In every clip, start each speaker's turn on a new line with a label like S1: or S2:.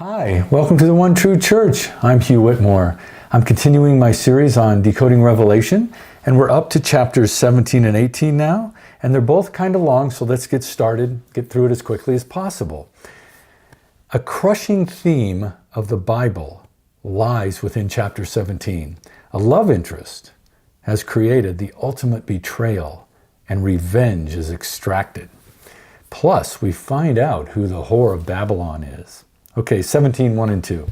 S1: Hi, welcome to the One True Church. I'm Hugh Whitmore. I'm continuing my series on decoding Revelation, and we're up to chapters 17 and 18 now, and they're both kind of long, so let's get started, get through it as quickly as possible. A crushing theme of the Bible lies within chapter 17. A love interest has created the ultimate betrayal, and revenge is extracted. Plus, we find out who the whore of Babylon is. Okay, 17, 1 and 2.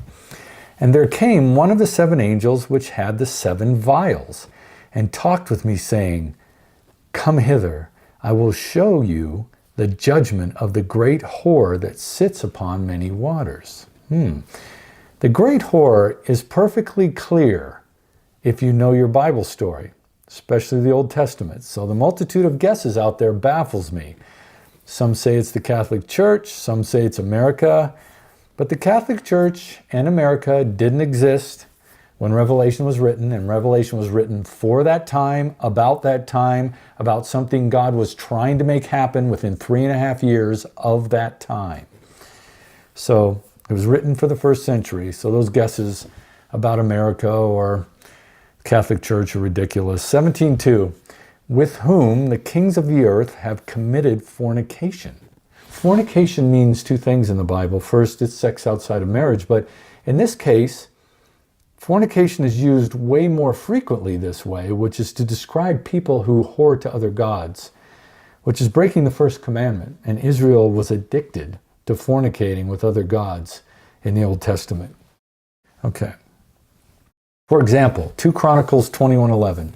S1: And there came one of the seven angels which had the seven vials, and talked with me, saying, Come hither, I will show you the judgment of the great whore that sits upon many waters. The great whore is perfectly clear if you know your Bible story, especially the Old Testament. So the multitude of guesses out there baffles me. Some say it's the Catholic Church, some say it's America. But the Catholic Church and America didn't exist when Revelation was written, and Revelation was written for that time, about something God was trying to make happen within 3.5 years of that time. So it was written for the first century, so those guesses about America or Catholic Church are ridiculous. 17:2, with whom the kings of the earth have committed fornication. Fornication means two things in the Bible. First, it's sex outside of marriage, but in this case, fornication is used way more frequently this way, which is to describe people who whore to other gods, which is breaking the first commandment. And Israel was addicted to fornicating with other gods in the Old Testament. Okay. For example, 2 Chronicles 21:11,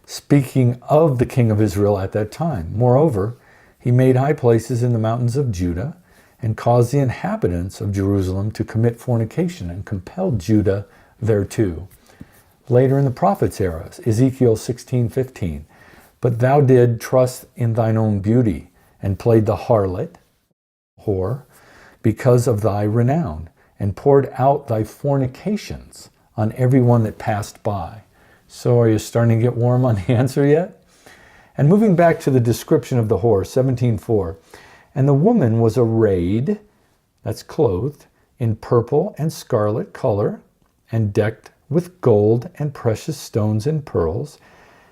S1: speaking of the king of Israel at that time. Moreover, he made high places in the mountains of Judah and caused the inhabitants of Jerusalem to commit fornication and compelled Judah thereto. Later in the prophets' eras, Ezekiel 16:15, but thou did trust in thine own beauty and played the harlot, whore, because of thy renown, and poured out thy fornications on every one that passed by. So are you starting to get warm on the answer yet? And moving back to the description of the whore, 17:4, and the woman was arrayed, that's clothed, in purple and scarlet color, and decked with gold and precious stones and pearls,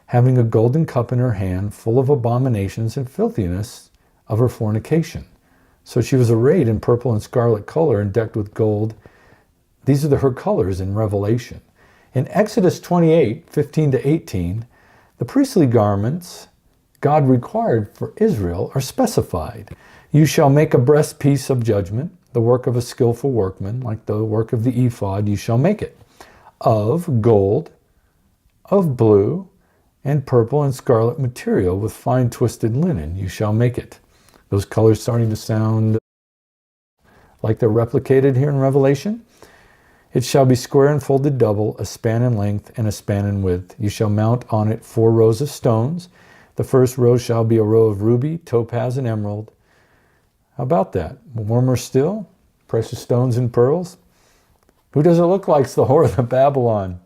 S1: having a golden cup in her hand, full of abominations and filthiness of her fornication. So she was arrayed in purple and scarlet color and decked with gold. These are her colors in Revelation. In Exodus 28:15-18, the priestly garments God required for Israel are specified. You shall make a breastpiece of judgment, the work of a skillful workman, like the work of the ephod, you shall make it, of gold, of blue, and purple and scarlet material, with fine twisted linen, you shall make it. Those colors starting to sound like they're replicated here in Revelation. It shall be square and folded double, a span in length and a span in width. You shall mount on it 4 rows of stones. The first row shall be a row of ruby, topaz, and emerald. How about that? Warmer still? Precious stones and pearls? Who does it look like? It's the whore of Babylon.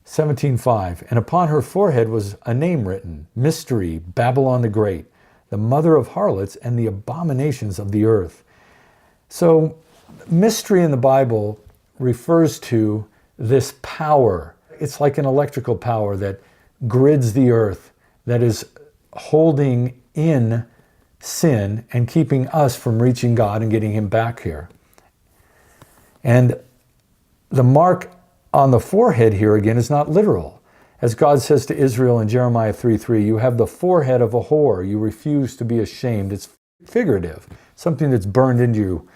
S1: 17:5, and upon her forehead was a name written, Mystery, Babylon the Great, the mother of harlots and the abominations of the earth. So, mystery in the Bible refers to this power. It's like an electrical power that grids the earth, that is holding in sin and keeping us from reaching God and getting him back here. And the mark on the forehead here again is not literal. As God says to Israel in Jeremiah 3:3, you have the forehead of a whore. You refuse to be ashamed. It's figurative. Something that's burned into you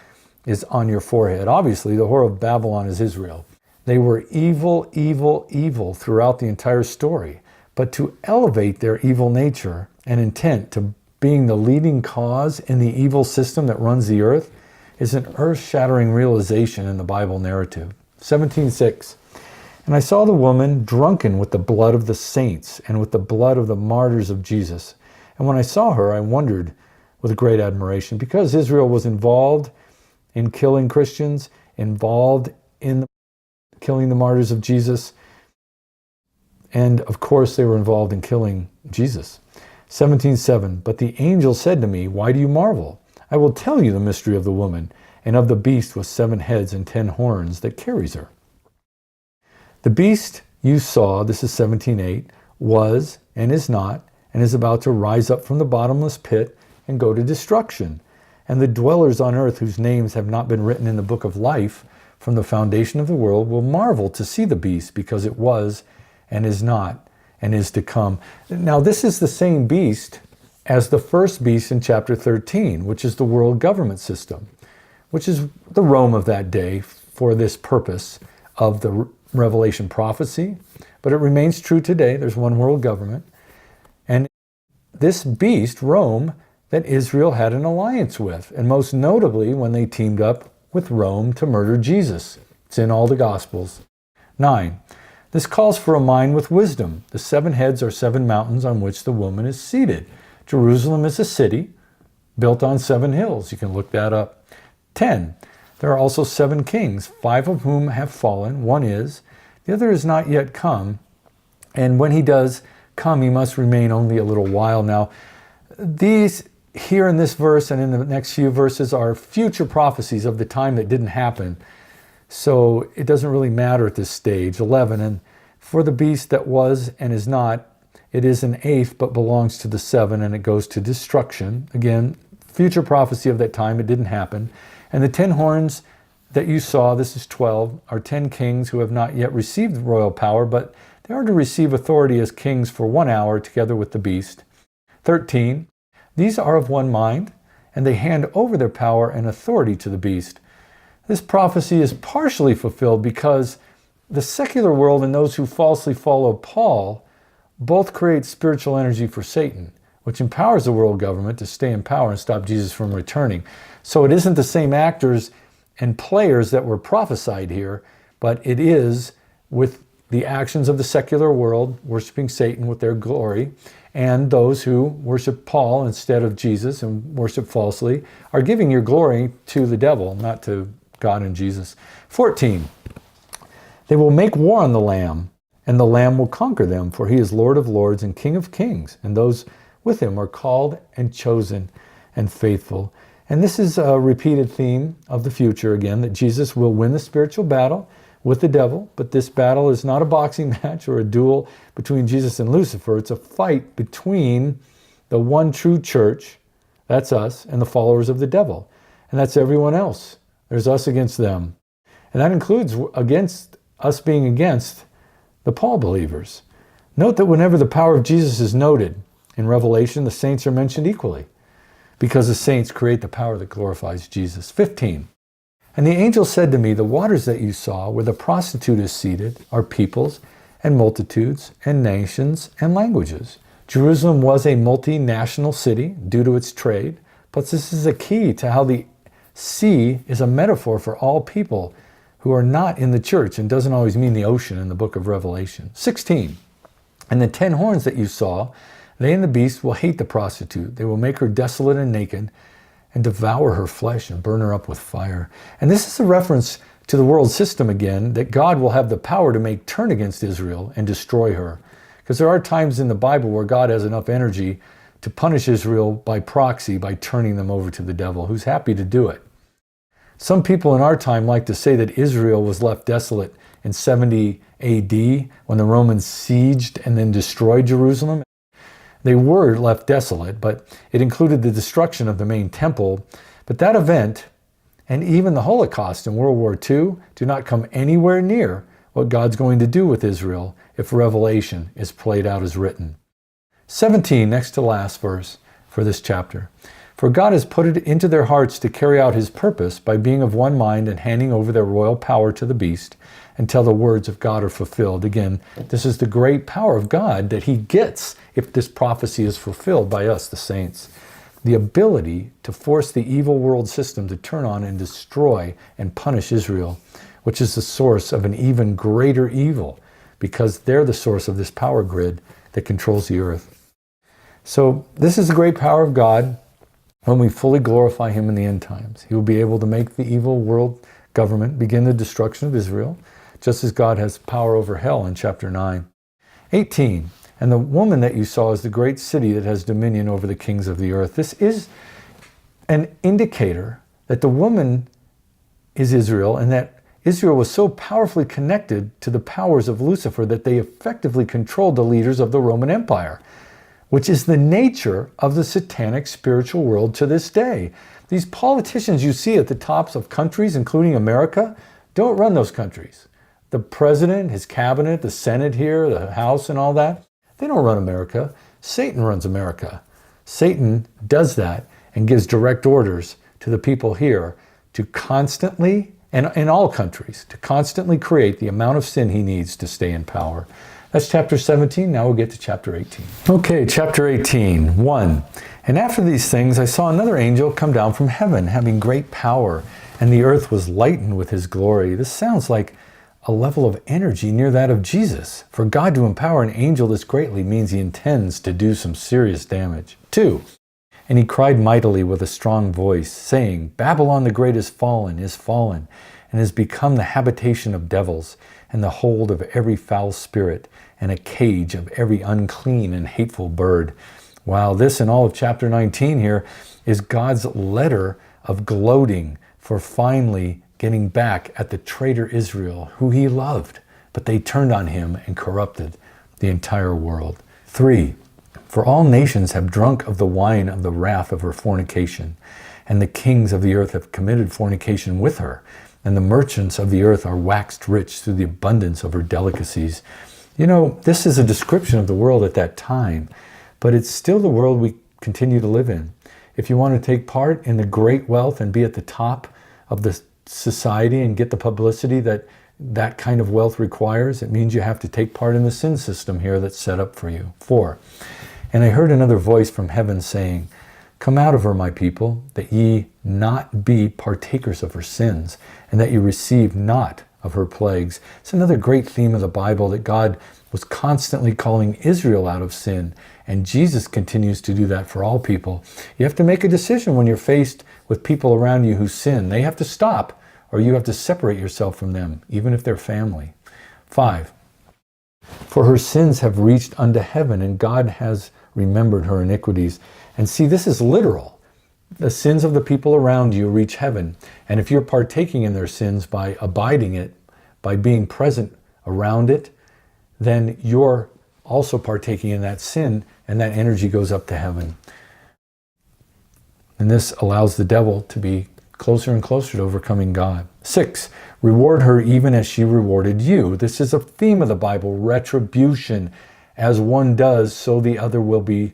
S1: is on your forehead. Obviously, the whore of Babylon is Israel. They were evil, evil, evil throughout the entire story. But to elevate their evil nature and intent to being the leading cause in the evil system that runs the earth is an earth-shattering realization in the Bible narrative. 17:6, and I saw the woman drunken with the blood of the saints and with the blood of the martyrs of Jesus. And when I saw her, I wondered with great admiration, because Israel was involved in killing Christians, involved in killing the martyrs of Jesus, and of course they were involved in killing Jesus. 17:7, but the angel said to me, why do you marvel? I will tell you the mystery of the woman and of the beast with 7 heads and 10 horns that carries her. The beast you saw, this is 17:8, was and is not, and is about to rise up from the bottomless pit and go to destruction. And the dwellers on earth whose names have not been written in the book of life from the foundation of the world will marvel to see the beast, because it was and is not and is to come. Now this is the same beast as the first beast in chapter 13, which is the world government system, which is the Rome of that day for this purpose of the Revelation prophecy. But it remains true today. There's one world government. And this beast, Rome, that Israel had an alliance with, and most notably when they teamed up with Rome to murder Jesus. It's in all the Gospels. 9. This calls for a mind with wisdom. The 7 heads are 7 mountains on which the woman is seated. Jerusalem is a city built on 7 hills. You can look that up. 10. There are also 7 kings, 5 of whom have fallen. One is, the other is not yet come. And when he does come, he must remain only a little while. Now, these here in this verse and in the next few verses are future prophecies of the time that didn't happen. So it doesn't really matter at this stage. 11, and for the beast that was and is not, it is an 8th, but belongs to the 7, and it goes to destruction. Again, future prophecy of that time, it didn't happen. And the 10 horns that you saw, this is 12, are 10 kings who have not yet received royal power, but they are to receive authority as kings for 1 hour together with the beast. 13, these are of one mind, and they hand over their power and authority to the beast. This prophecy is partially fulfilled because the secular world and those who falsely follow Paul both create spiritual energy for Satan, which empowers the world government to stay in power and stop Jesus from returning. So it isn't the same actors and players that were prophesied here, but it is with the actions of the secular world worshiping Satan with their glory, and those who worship Paul instead of Jesus and worship falsely are giving your glory to the devil, not to God and Jesus. 14, they will make war on the Lamb, and the Lamb will conquer them, for he is Lord of lords and King of kings, and those with him are called and chosen and faithful. And this is a repeated theme of the future again, that Jesus will win the spiritual battle with the devil, but this battle is not a boxing match or a duel between Jesus and Lucifer. It's a fight between the one true church, that's us, and the followers of the devil. And that's everyone else. There's us against them. And that includes against us being against the Paul believers. Note that whenever the power of Jesus is noted in Revelation, the saints are mentioned equally, because the saints create the power that glorifies Jesus. 15. And the angel said to me, the waters that you saw, where the prostitute is seated, are peoples and multitudes and nations and languages. Jerusalem was a multinational city due to its trade, but this is a key to how the sea is a metaphor for all people who are not in the church, and doesn't always mean the ocean in the book of Revelation. 16. And the 10 horns that you saw, they and the beast will hate the prostitute. They will make her desolate and naked, and devour her flesh and burn her up with fire. And this is a reference to the world system again, that God will have the power to make turn against Israel and destroy her. Because there are times in the Bible where God has enough energy to punish Israel by proxy, by turning them over to the devil, who's happy to do it. Some people in our time like to say that Israel was left desolate in 70 AD when the Romans sieged and then destroyed Jerusalem. They were left desolate, but it included the destruction of the main temple. But that event, and even the Holocaust in World War II, do not come anywhere near what God's going to do with Israel if Revelation is played out as written. 17, next to last verse for this chapter. For God has put it into their hearts to carry out his purpose by being of one mind and handing over their royal power to the beast until the words of God are fulfilled. Again, this is the great power of God that he gets if this prophecy is fulfilled by us, the saints. The ability to force the evil world system to turn on and destroy and punish Israel, which is the source of an even greater evil, because they're the source of this power grid that controls the earth. So this is the great power of God. When we fully glorify him in the end times, he will be able to make the evil world government begin the destruction of Israel, just as God has power over hell in chapter 9. 18, and the woman that you saw is the great city that has dominion over the kings of the earth. This is an indicator that the woman is Israel, and that Israel was so powerfully connected to the powers of Lucifer that they effectively controlled the leaders of the Roman Empire, which is the nature of the satanic spiritual world to this day. These politicians you see at the tops of countries, including America, don't run those countries. The president, his cabinet, the Senate here, the House and all that, they don't run America. Satan runs America. Satan does that and gives direct orders to the people here to constantly, and in all countries, to constantly create the amount of sin he needs to stay in power. That's chapter 17. Now we'll get to chapter 18. Okay, chapter 18, 1. And after these things, I saw another angel come down from heaven, having great power, and the earth was lightened with his glory. This sounds like a level of energy near that of Jesus. For God to empower an angel this greatly means he intends to do some serious damage. 2. And he cried mightily with a strong voice, saying, Babylon the great is fallen, and has become the habitation of devils, and the hold of every foul spirit, and a cage of every unclean and hateful bird. Wow, this and all of chapter 19 here is God's letter of gloating for finally getting back at the traitor Israel, who he loved, but they turned on him and corrupted the entire world. 3. For all nations have drunk of the wine of the wrath of her fornication, and the kings of the earth have committed fornication with her, and the merchants of the earth are waxed rich through the abundance of her delicacies. You know, this is a description of the world at that time, but it's still the world we continue to live in. If you want to take part in the great wealth and be at the top of the society and get the publicity that that kind of wealth requires, it means you have to take part in the sin system here that's set up for you. 4. And I heard another voice from heaven saying, Come out of her, my people, that ye not be partakers of her sins, and that ye receive not of her plagues. It's another great theme of the Bible, that God was constantly calling Israel out of sin, and Jesus continues to do that for all people. You have to make a decision when you're faced with people around you who sin. They have to stop, or you have to separate yourself from them, even if they're family. 5. For her sins have reached unto heaven, and God has remembered her iniquities. And see, this is literal. The sins of the people around you reach heaven. And if you're partaking in their sins by abiding it, by being present around it, then you're also partaking in that sin, and that energy goes up to heaven. And this allows the devil to be closer and closer to overcoming God. 6, reward her even as she rewarded you. This is a theme of the Bible, retribution. As one does, so the other will be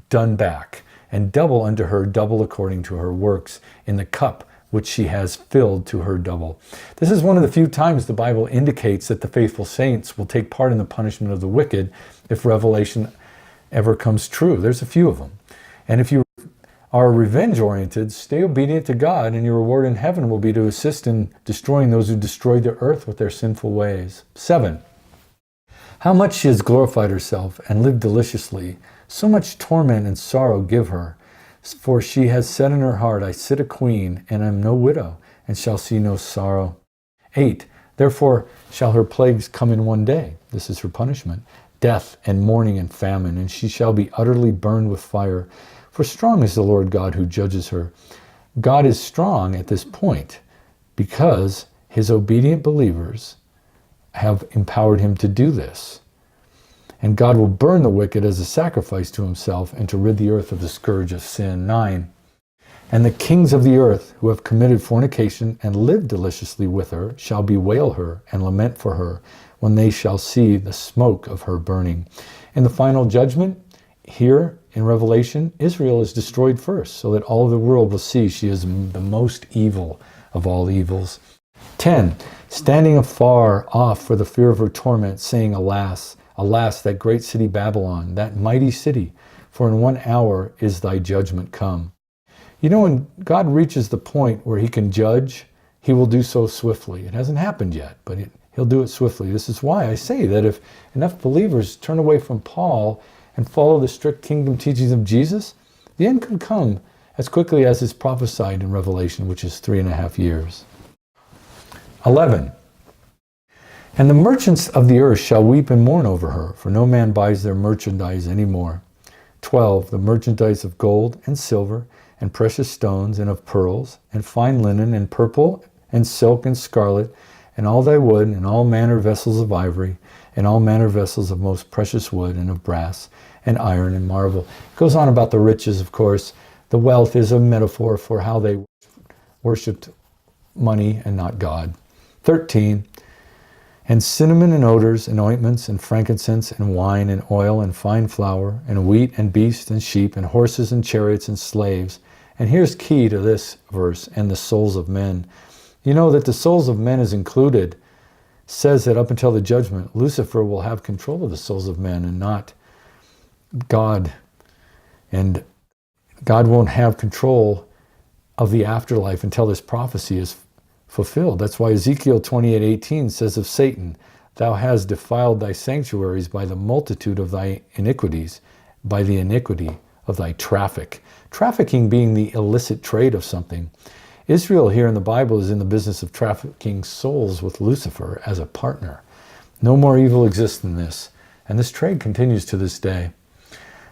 S1: done back. And double unto her, double according to her works, in the cup which she has filled to her double. This is one of the few times the Bible indicates that the faithful saints will take part in the punishment of the wicked if Revelation ever comes true. There's a few of them. And if you are revenge-oriented, stay obedient to God, and your reward in heaven will be to assist in destroying those who destroyed the earth with their sinful ways. 7. How much she has glorified herself and lived deliciously, so much torment and sorrow give her. For she has said in her heart, I sit a queen, and am no widow, and shall see no sorrow. 8. Therefore shall her plagues come in one day. This is her punishment. Death and mourning and famine, and she shall be utterly burned with fire. For strong is the Lord God who judges her. God is strong at this point because his obedient believers have empowered him to do this. And God will burn the wicked as a sacrifice to himself, and to rid the earth of the scourge of sin. 9. And the kings of the earth who have committed fornication and lived deliciously with her shall bewail her and lament for her when they shall see the smoke of her burning. In the final judgment, here in Revelation, Israel is destroyed first, so that all of the world will see she is the most evil of all evils. 10. Standing afar off for the fear of her torment, saying, Alas, alas, that great city Babylon, that mighty city, for in 1 hour is thy judgment come. You know, when God reaches the point where he can judge, he will do so swiftly. It hasn't happened yet, but he'll do it swiftly. This is why I say that if enough believers turn away from Paul and follow the strict kingdom teachings of Jesus, the end could come as quickly as is prophesied in Revelation, which is 3.5 years. 11. And the merchants of the earth shall weep and mourn over her, for no man buys their merchandise any more. 12. The merchandise of gold and silver and precious stones and of pearls and fine linen and purple and silk, and scarlet, and all thy wood, and all manner vessels of ivory, and all manner vessels of most precious wood, and of brass, and iron, and marble. It goes on about the riches, of course. The wealth is a metaphor for how they worshipped money and not God. 13, and cinnamon and odors and ointments and frankincense and wine and oil and fine flour and wheat and beasts and sheep and horses and chariots and slaves. And here's key to this verse, and the souls of men. You know that the souls of men is included. Says that up until the judgment, Lucifer will have control of the souls of men and not God. And God won't have control of the afterlife until this prophecy is fulfilled. That's why Ezekiel 28:18 says of Satan, thou hast defiled thy sanctuaries by the multitude of thy iniquities, by the iniquity of thy traffic. Trafficking being the illicit trade of something. Israel here in the Bible is in the business of trafficking souls with Lucifer as a partner. No more evil exists than this. And this trade continues to this day.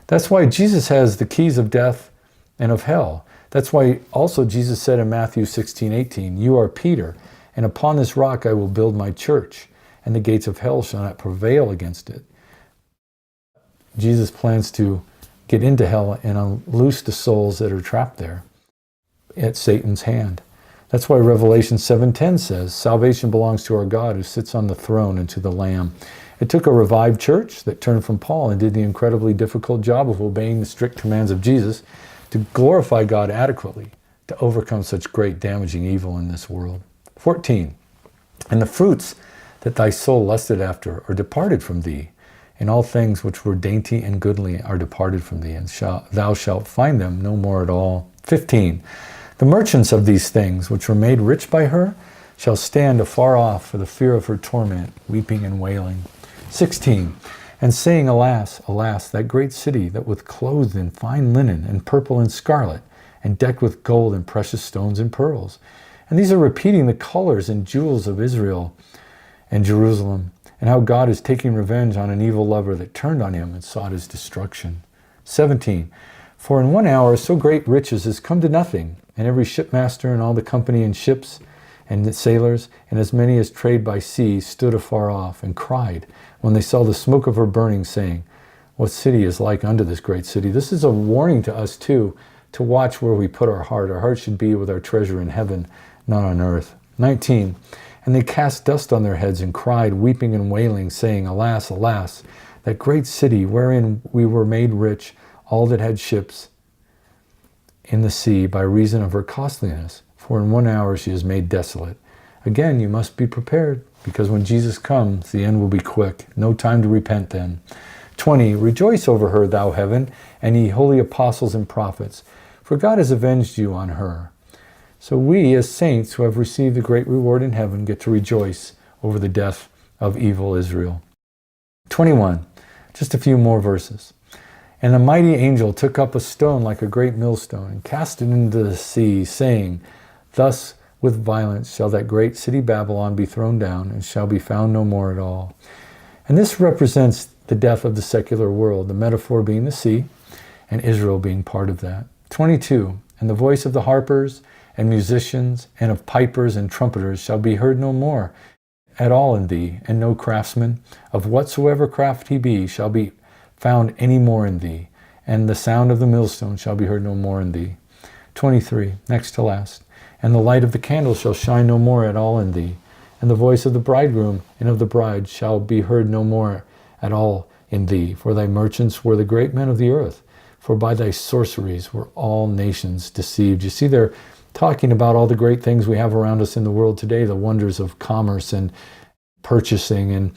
S1: That's why Jesus has the keys of death and of hell. That's why also Jesus said in Matthew 16:18, you are Peter, and upon this rock I will build my church, and the gates of hell shall not prevail against it. Jesus plans to get into hell and unloose the souls that are trapped there at Satan's hand. That's why Revelation 7:10 says, salvation belongs to our God who sits on the throne and to the Lamb. It took a revived church that turned from Paul and did the incredibly difficult job of obeying the strict commands of Jesus to glorify God adequately, to overcome such great damaging evil in this world. 14, and the fruits that thy soul lusted after are departed from thee, and all things which were dainty and goodly are departed from thee, and thou shalt find them no more at all. 15, the merchants of these things, which were made rich by her, shall stand afar off for the fear of her torment, weeping and wailing. 16, and saying, alas, alas, that great city that was clothed in fine linen and purple and scarlet, and decked with gold and precious stones and pearls. And these are repeating the colors and jewels of Israel and Jerusalem, and how God is taking revenge on an evil lover that turned on him and sought his destruction. 17, for in 1 hour so great riches is come to nothing, and every shipmaster and all the company in ships and the sailors, and as many as trade by sea, stood afar off, and cried, when they saw the smoke of her burning, saying, what city is like unto this great city? This is a warning to us, too, to watch where we put our heart. Our heart should be with our treasure in heaven, not on earth. 19, and they cast dust on their heads, and cried, weeping and wailing, saying, alas, alas, that great city wherein we were made rich, all that had ships in the sea, by reason of her costliness. For in 1 hour she is made desolate. Again, you must be prepared, because when Jesus comes, the end will be quick. No time to repent then. 20, rejoice over her, thou heaven, and ye holy apostles and prophets, for God has avenged you on her. So we, as saints who have received a great reward in heaven, get to rejoice over the death of evil Israel. 21, just a few more verses. And the mighty angel took up a stone like a great millstone, and cast it into the sea, saying, thus with violence shall that great city Babylon be thrown down, and shall be found no more at all. And this represents the death of the secular world, the metaphor being the sea, and Israel being part of that. 22, and the voice of the harpers and musicians, and of pipers and trumpeters shall be heard no more at all in thee, and no craftsman, of whatsoever craft he be, shall be found any more in thee, and the sound of the millstone shall be heard no more in thee. 23, next to last, and the light of the candle shall shine no more at all in thee, and the voice of the bridegroom and of the bride shall be heard no more at all in thee, for thy merchants were the great men of the earth, for by thy sorceries were all nations deceived. You see, they're talking about all the great things we have around us in the world today, the wonders of commerce and purchasing and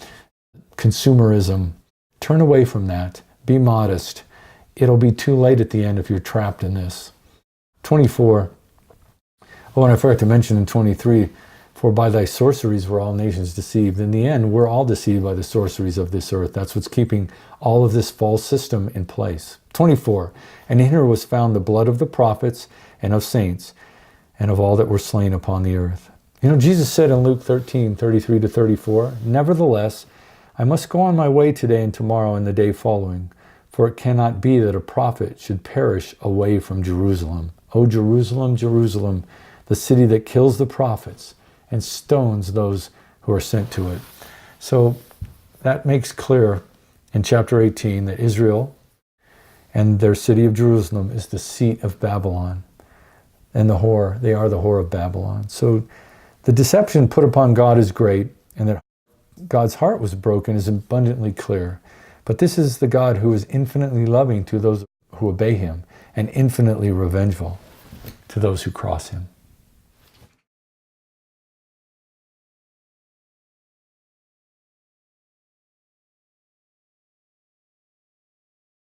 S1: consumerism. Turn away from that. Be modest. It'll be too late at the end if you're trapped in this. 24. Oh, and I forgot to mention in 23, for by thy sorceries were all nations deceived. In the end, we're all deceived by the sorceries of this earth. That's what's keeping all of this false system in place. 24, and in her was found the blood of the prophets and of saints and of all that were slain upon the earth. You know, Jesus said in Luke 13:33-34, nevertheless, I must go on my way today and tomorrow and the day following, for it cannot be that a prophet should perish away from Jerusalem. O Jerusalem, Jerusalem, the city that kills the prophets and stones those who are sent to it. So that makes clear in chapter 18 that Israel and their city of Jerusalem is the seat of Babylon. And they are the whore of Babylon. So the deception put upon God is great, and that God's heart was broken is abundantly clear. But this is the God who is infinitely loving to those who obey him, and infinitely revengeful to those who cross him.